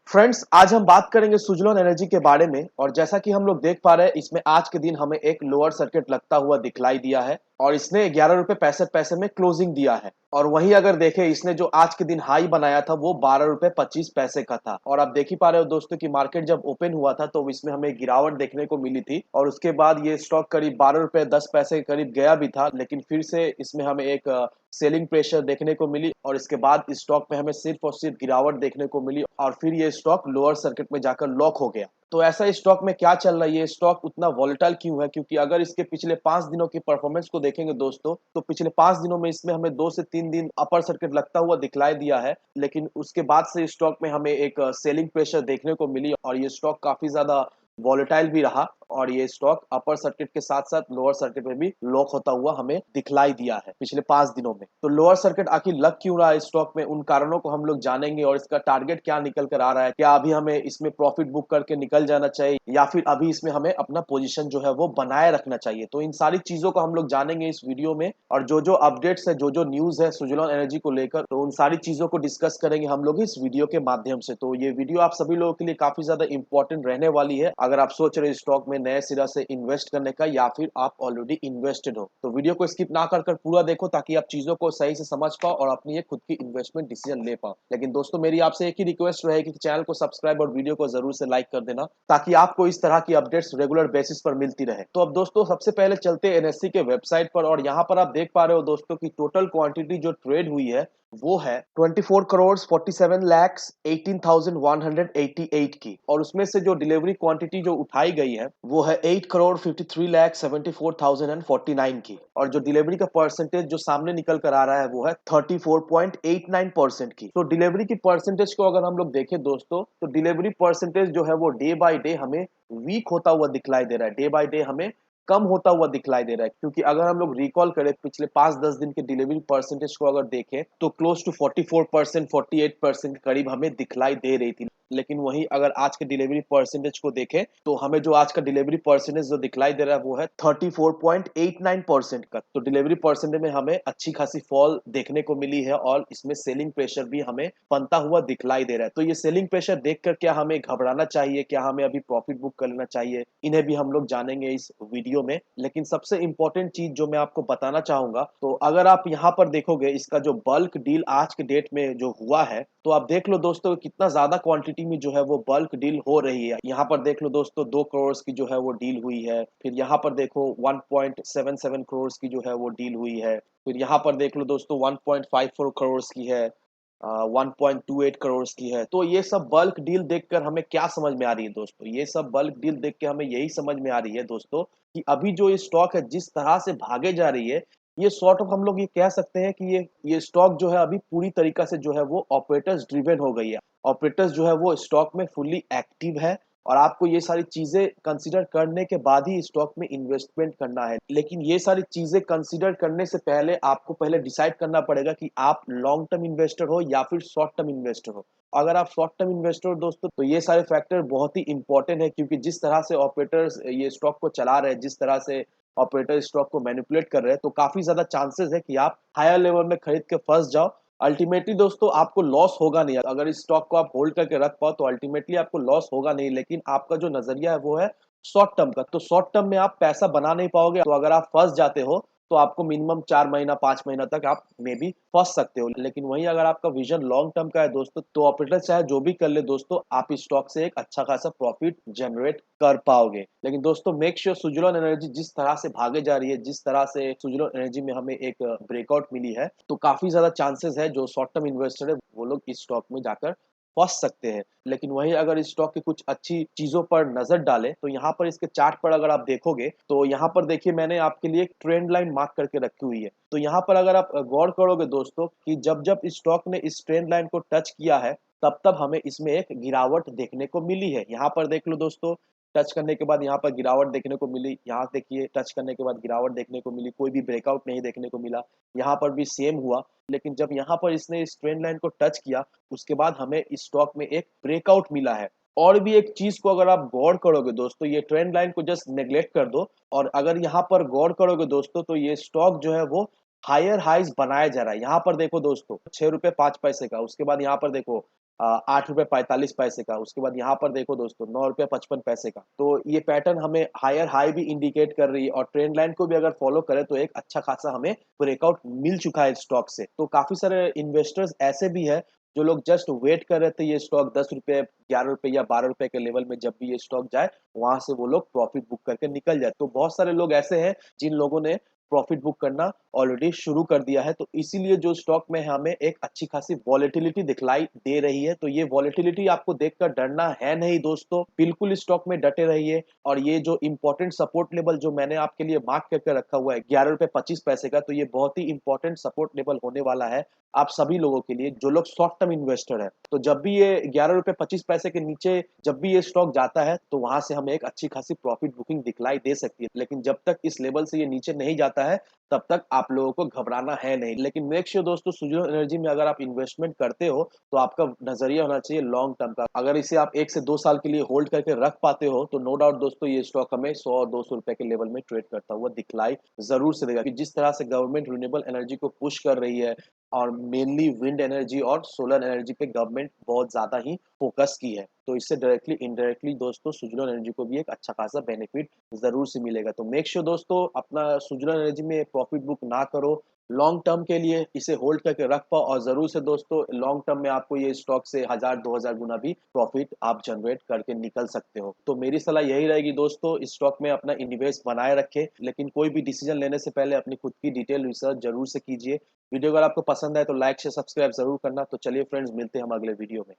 Friends, आज हम बात करेंगे सुज़लोन एनर्जी के बारे में। और जैसा कि हम लोग देख पा रहे हैं, इसमें आज के दिन हमें एक लोअर सर्किट लगता हुआ दिखलाई दिया है और इसने 11 रुपए 65 पैसे में क्लोजिंग दिया है। और वहीं अगर देखें, इसने जो आज के दिन हाई बनाया था वो 12 रुपए 25 पैसे का था। और आप देख ही पा रहे हो दोस्तों कि मार्केट जब ओपन हुआ था तो इसमें हमें गिरावट देखने को मिली थी और उसके बाद ये स्टॉक करीब 12 रुपए 10 पैसे के करीब गया भी था, लेकिन फिर से इसमें हमें एक सेलिंग प्रेशर देखने को मिली और इसके बाद इस स्टॉक में हमें सिर्फ और सिर्फ गिरावट देखने को मिली और फिर ये स्टॉक लोअर सर्किट में जाकर लॉक हो गया। तो ऐसा इस स्टॉक में क्या चल रहा है, ये स्टॉक उतना वॉलेटाइल क्यों है? क्योंकि अगर इसके पिछले 5 दिनों की परफॉर्मेंस को देखेंगे दोस्तों, तो पिछले 5 दिनों में इसमें हमें 2 से 3 दिन अपर सर्किट लगता हुआ दिखलाई दिया है, लेकिन उसके बाद से इस स्टॉक में हमें एक सेलिंग प्रेशर देखने को मिली और ये स्टॉक काफी ज्यादा वॉलेटाइल भी रहा और ये स्टॉक अपर सर्किट के साथ साथ लोअर सर्किट में भी लॉक होता हुआ हमें दिखलाई दिया है पिछले 5 दिनों में। तो लोअर सर्किट आखिर लग क्यों रहा है स्टॉक में, उन कारणों को हम लोग जानेंगे और इसका टारगेट क्या निकल कर आ रहा है। क्या अभी हमें इसमें प्रॉफिट बुक करके निकल जाना चाहिए या फिर अभी इसमें हमें अपना पोजीशन जो है वो बनाए रखना चाहिए? तो इन सारी चीजों को हम लोग जानेंगे इस वीडियो में और जो जो अपडेट्स है, जो जो न्यूज है सुज़लोन एनर्जी को लेकर, तो उन सारी चीजों को डिस्कस करेंगे हम लोग इस वीडियो के माध्यम से। तो ये वीडियो आप सभी लोगों के लिए काफी ज्यादा इंपॉर्टेंट रहने वाली है अगर आप सोच रहे स्टॉक में नए सिरा से इन्वेस्ट करने का या फिर आप ऑलरेडी इन्वेस्टेड हो। तो वीडियो को स्किप ना कर पूरा देखो ताकि आप चीजों को सही से समझ पाओ और अपनी एक खुद की इन्वेस्टमेंट डिसीजन ले पाओ। लेकिन दोस्तों, मेरी आपसे एक ही रिक्वेस्ट रहेगी कि चैनल को सब्सक्राइब और वीडियो को जरूर से लाइक कर देना ताकि आपको इस तरह की अपडेट्स रेगुलर बेसिस पर मिलती रहे। तो अब दोस्तों, सबसे पहले चलते हैं एनएससी के वेबसाइट पर और यहाँ पर आप देख पा रहे हो दोस्तों की टोटल क्वांटिटी जो ट्रेड हुई है वो है 24 करोड़ 47 लाख 18,188 की। और उसमें से जो डिलीवरी क्वांटिटी जो उठाई गई है वो है 8 करोड़ 53 लाख 74,049 की। और जो डिलीवरी का परसेंटेज जो सामने निकल कर आ रहा है वो है 34.89% की। तो डिलीवरी की परसेंटेज को अगर हम लोग देखें दोस्तों, तो डिलीवरी परसेंटेज जो है वो डे बाय डे हमें वीक होता हुआ दिखलाई दे रहा है, डे बाय डे हमें कम होता हुआ दिखलाई दे रहा है। क्योंकि अगर हम लोग रिकॉल करें पिछले 5-10 दिन के डिलीवरी परसेंटेज को अगर देखें तो क्लोज टू 44% 48% के करीब हमें दिखलाई दे रही थी। लेकिन वहीं अगर आज के डिलीवरी परसेंटेज को देखें तो हमें जो आज का डिलीवरी परसेंटेज जो दिखलाई दे रहा है वो है 34.89% का। तो डिलीवरी परसेंटेज में हमें अच्छी खासी फॉल देखने को मिली है और इसमें सेलिंग प्रेशर भी हमें बनता हुआ दिखलाई दे रहा है। तो ये सेलिंग प्रेशर देखकर क्या हमें घबराना चाहिए, क्या हमें अभी प्रॉफिट बुक कर लेना चाहिए, इन्हें भी हम लोग जानेंगे इस वीडियो में। लेकिन सबसे इंपॉर्टेंट चीज जो मैं आपको बताना चाहूंगा, तो अगर आप यहाँ पर देखोगे इसका जो बल्क डील आज के डेट में जो हुआ है, तो आप देख लो दोस्तों कितना ज्यादा क्वांटिटी में जो है वो बल्क डील हो रही है। यहाँ पर देख लो दोस्तों 2 करोड़ की जो है वो डील हुई है। फिर यहाँ पर देखो 1.77 करोड़ की जो है वो डील हुई है। फिर यहाँ पर देख लो दोस्तों 1.54 करोड़ की है, 1.28 करोड़ की है। तो ये सब बल्क डील देखकर हमें क्या समझ में आ रही है दोस्तों? ये सब बल्क डील देख के हमें यही समझ में आ रही है दोस्तों कि अभी जो ये स्टॉक है जिस तरह से भागे जा रही है, ये सॉर्ट ऑफ हम लोग ये कह सकते हैं कि ये स्टॉक जो है अभी पूरी तरीका से जो है वो ऑपरेटर्स ड्रिवन हो गई है। ऑपरेटर्स जो है वो स्टॉक में फुल्ली एक्टिव है और आपको ये सारी चीजें कंसीडर करने के बाद ही स्टॉक में इन्वेस्टमेंट करना है। लेकिन ये सारी चीजें कंसीडर करने से पहले आपको पहले डिसाइड करना पड़ेगा कि आप लॉन्ग टर्म इन्वेस्टर हो या फिर शॉर्ट टर्म इन्वेस्टर हो। अगर आप शॉर्ट टर्म इन्वेस्टर हो दोस्तों, तो ये सारे फैक्टर बहुत ही इंपॉर्टेंट है। क्योंकि जिस तरह से ऑपरेटर्स ये स्टॉक को चला रहे हैं, जिस तरह से ऑपरेटर स्टॉक को मैनिपुलेट कर रहे हैं, तो काफी ज्यादा चांसेस है कि आप हायर लेवल में खरीद के फंस जाओ। अल्टीमेटली दोस्तों आपको लॉस होगा नहीं, अगर इस स्टॉक को आप होल्ड करके रख पाओ तो अल्टीमेटली आपको लॉस होगा नहीं। लेकिन आपका जो नजरिया है वो है शॉर्ट टर्म का, तो शॉर्ट टर्म में आप पैसा बना नहीं पाओगे। तो अगर आप फंस जाते हो तो आपको मिनिमम 4 महीना 5 महीना तक आप मे बी फंस सकते हो। लेकिन वहीं अगर आपका विजन लॉन्ग टर्म का है दोस्तों, तो ऑपरेटर चाहे जो भी कर ले दोस्तों, आप इस स्टॉक से एक अच्छा खासा प्रॉफिट जनरेट कर पाओगे। लेकिन दोस्तों मेक श्योर सुज़लोन एनर्जी जिस तरह से भागे जा रही है, जिस तरह से सुज़लोन एनर्जी में हमें एक ब्रेकआउट मिली है, तो काफी ज्यादा चांसेस है जो शॉर्ट टर्म इन्वेस्टर है वो लोग इस स्टॉक में जाकर फंस सकते हैं। लेकिन वहीं अगर इस स्टॉक की कुछ अच्छी चीजों पर नजर डालें तो यहाँ पर इसके चार्ट पर अगर आप देखोगे तो यहाँ पर देखिए मैंने आपके लिए एक ट्रेंड लाइन मार्क करके रखी हुई है। तो यहाँ पर अगर आप गौर करोगे दोस्तों कि जब जब इस स्टॉक ने इस ट्रेंड लाइन को टच किया है, तब तब हमें इसमें एक गिरावट देखने को मिली है। यहाँ पर देख लो दोस्तों, टच करने के बाद यहाँ पर गिरावट देखने को मिली, यहाँ देखिए टच करने के बाद गिरावट देखने को मिली, कोई भी ब्रेकआउट नहीं देखने को मिला। यहाँ पर भी सेम हुआ। लेकिन जब यहाँ पर इसने इस ट्रेंड लाइन को टच किया, उसके बाद हमें इस स्टॉक में एक ब्रेकआउट मिला है। और भी एक चीज को अगर आप गौर करोगे दोस्तों, ये ट्रेंड लाइन को जस्ट नेग्लेक्ट कर दो और अगर यहाँ पर गौर करोगे दोस्तों, तो ये स्टॉक जो है वो हायर हाइज बनाया जा रहा है। यहाँ पर देखो दोस्तों 6 रुपए 5 पैसे का, उसके बाद यहाँ पर देखो 8 रुपये 45 पैसे का, उसके बाद यहाँ पर देखो दोस्तों 9 रुपये 55 पैसे का। तो ये पैटर्न हमें हायर हाई भी इंडिकेट कर रही है और ट्रेंड लाइन को भी अगर फॉलो करें तो एक अच्छा खासा हमें ब्रेकआउट मिल चुका है स्टॉक से। तो काफी सारे इन्वेस्टर्स ऐसे भी है जो लोग जस्ट वेट कर रहे थे ये स्टॉक 10 रुपये 11 रुपये या 12 रुपये के लेवल में जब भी ये स्टॉक जाए वहां से वो लोग प्रॉफिट बुक करके निकल जाए। तो बहुत सारे लोग ऐसे हैं जिन लोगों ने प्रॉफिट बुक करना ऑलरेडी शुरू कर दिया है। तो इसीलिए जो स्टॉक में हमें एक अच्छी खासी वॉलेटिलिटी दिखलाई दे रही है। तो ये वॉलेटिलिटी आपको देखकर डरना है नहीं दोस्तों, बिल्कुल स्टॉक में डटे रहिए। और ये जो इंपॉर्टेंट सपोर्ट लेवल जो मैंने आपके लिए मार्क करके रखा हुआ है 11 रुपये 25 पैसे का, तो ये बहुत ही इंपॉर्टेंट सपोर्ट लेवल होने वाला है आप सभी लोगों के लिए जो लोग शॉर्ट टर्म इन्वेस्टर है। तो जब भी ये 11 रुपये 25 पैसे के नीचे जब भी ये स्टॉक जाता है तो वहां से हमें एक अच्छी खासी प्रॉफिट बुकिंग दिखलाई दे सकती है। लेकिन जब तक इस लेवल से ये नीचे नहीं जाता है तब तक आप लोगों को घबराना है नहीं। लेकिन मेक श्योर दोस्तों सुजलॉन एनर्जी में अगर आप इन्वेस्टमेंट करते हो तो आपका नजरिया होना चाहिए लॉन्ग टर्म का। अगर इसे आप 1 से 2 साल के लिए होल्ड करके रख पाते हो तो नो डाउट दोस्तों ये स्टॉक हमें 100 200 रुपए के लेवल में ट्रेड करता हुआ दिखलाई जरूर से देगा कि जिस तरह से गवर्नमेंट रिन्यूएबल एनर्जी को पुश कर रही है और मेनली विंड एनर्जी और सोलर एनर्जी पे गवर्नमेंट बहुत ज्यादा ही फोकस की है। तो इससे डायरेक्टली इनडायरेक्टली दोस्तों सुजलॉन एनर्जी को भी एक अच्छा खासा बेनिफिट जरूर से मिलेगा। तो मेक श्योर दोस्तों अपना सुजलॉन एनर्जी में प्रॉफिट बुक ना करो, लॉन्ग टर्म के लिए इसे होल्ड करके रख पाओ और जरूर से दोस्तों लॉन्ग टर्म में आपको ये स्टॉक से 1000 2000 गुना भी प्रॉफिट आप जनरेट करके निकल सकते हो। तो मेरी सलाह यही रहेगी दोस्तों इस स्टॉक में अपना इन्वेस्ट बनाए रखे, लेकिन कोई भी डिसीजन लेने से पहले अपनी खुद की डिटेल रिसर्च जरूर से कीजिए। वीडियो अगर आपको पसंद आए तो लाइक शेयर सब्सक्राइब जरूर करना। तो चलिए फ्रेंड्स मिलते हैं हम अगले वीडियो में।